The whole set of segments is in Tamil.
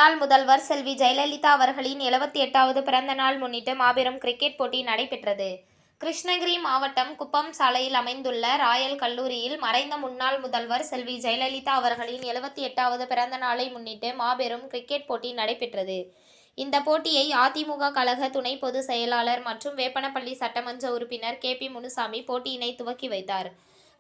முன்னாள் முதல்வர் செல்வி ஜெயலலிதா அவர்களின் 78வது பிறந்த நாள் முன்னிட்டு மாபெரும் கிரிக்கெட் போட்டி நடைபெற்றது. கிருஷ்ணகிரி மாவட்டம் குப்பம் சாலையில் அமைந்துள்ள ராயல் கல்லூரியில் மறைந்த முன்னாள் முதல்வர் செல்வி ஜெயலலிதா அவர்களின் 78வது பிறந்த நாளை முன்னிட்டு மாபெரும் கிரிக்கெட் போட்டி நடைபெற்றது. இந்த போட்டியை அதிமுக கழக துணை பொதுச் செயலாளர் மற்றும் வேப்பனப்பள்ளி சட்டமன்ற உறுப்பினர் கே.பி. முனுசாமி போட்டியினை துவக்கி வைத்தார்.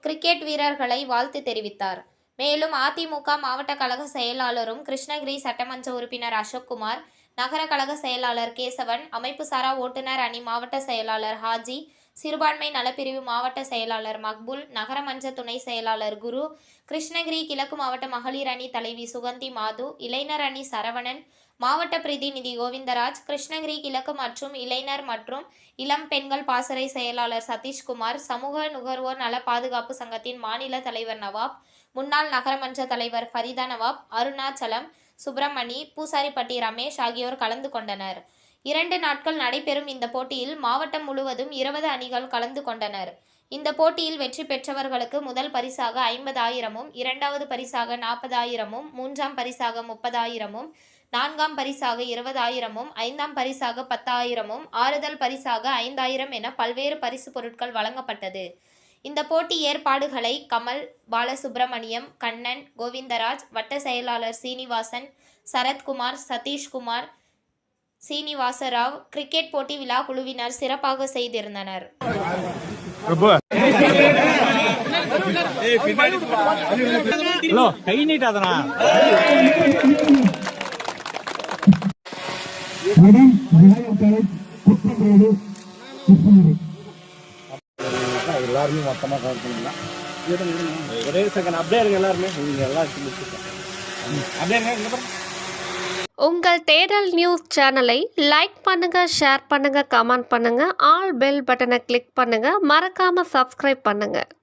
கிரிக்கெட் வீரர்களை வாழ்த்து தெரிவித்தார். மேலும் அதிமுக மாவட்ட கழக செயலாளரும் கிருஷ்ணகிரி சட்டமன்ற உறுப்பினர் அசோக்குமார், நகர கழக செயலாளர் கேசவன், அமைப்பு சாரா ஓட்டுநர் அணி மாவட்ட செயலாளர் ஹாஜி, சிறுபான்மை நலப்பிரிவு மாவட்ட செயலாளர் மக்பூல், நகரமன்ற துணை செயலாளர் குரு, கிருஷ்ணகிரி கிழக்கு மாவட்ட மகளிர் அணி தலைவி சுகந்தி மாது, இளைஞர் அணி சரவணன், மாவட்ட பிரதிநிதி கோவிந்தராஜ், கிருஷ்ணகிரி கிழக்கு மற்றும் இளைஞர் மற்றும் இளம் பெண்கள் பாசறை செயலாளர் சதீஷ்குமார், சமூக நுகர்வோர் நல பாதுகாப்பு சங்கத்தின் மாநில தலைவர் நவாப், முன்னாள் நகரமன்ற தலைவர் ஃபரிதா நவாப், அருணாச்சலம், சுப்பிரமணி, பூசாரிப்பட்டி ரமேஷ் ஆகியோர் கலந்து கொண்டனர். 2 நாட்கள் நடைபெறும் இந்த போட்டியில் மாவட்டம் முழுவதும் 20 அணிகள் கலந்து கொண்டனர். இந்த போட்டியில் வெற்றி பெற்றவர்களுக்கு முதல் பரிசாக 50,000, இரண்டாவது பரிசாக 40,000, மூன்றாம் பரிசாக 30,000, நான்காம் பரிசாக 20,000, ஐந்தாம் பரிசாக 10,000, ஆறுதல் பரிசாக 5,000 என பல்வேறு பரிசு பொருட்கள் வழங்கப்பட்டது. இந்த போட்டி ஏற்பாடுகளை கமல், பாலசுப்ரமணியம், கண்ணன், கோவிந்தராஜ், வட்ட செயலாளர் சீனிவாசன், சரத்குமார், சதீஷ்குமார், சீனிவாசராவ், கிரிக்கெட் போட்டி விழா குழுவினர் சிறப்பாக செய்திருந்தனர். எல்லாருமே மொத்தமாக கவர் பண்ணிக்கலாம். ஒரே செகண்ட் அப்படியே இருங்க. எல்லாருமே நீங்கள் எல்லாம் அப்படியே இருங்க. உங்கள் தேடல் நியூஸ் சேனலை லைக் பண்ணுங்க, ஷேர் பண்ணுங்க, கமெண்ட் பண்ணுங்க, ஆல் பெல் பட்டனை கிளிக் பண்ணுங்க, மறக்காம சப்ஸ்கிரைப் பண்ணுங்க.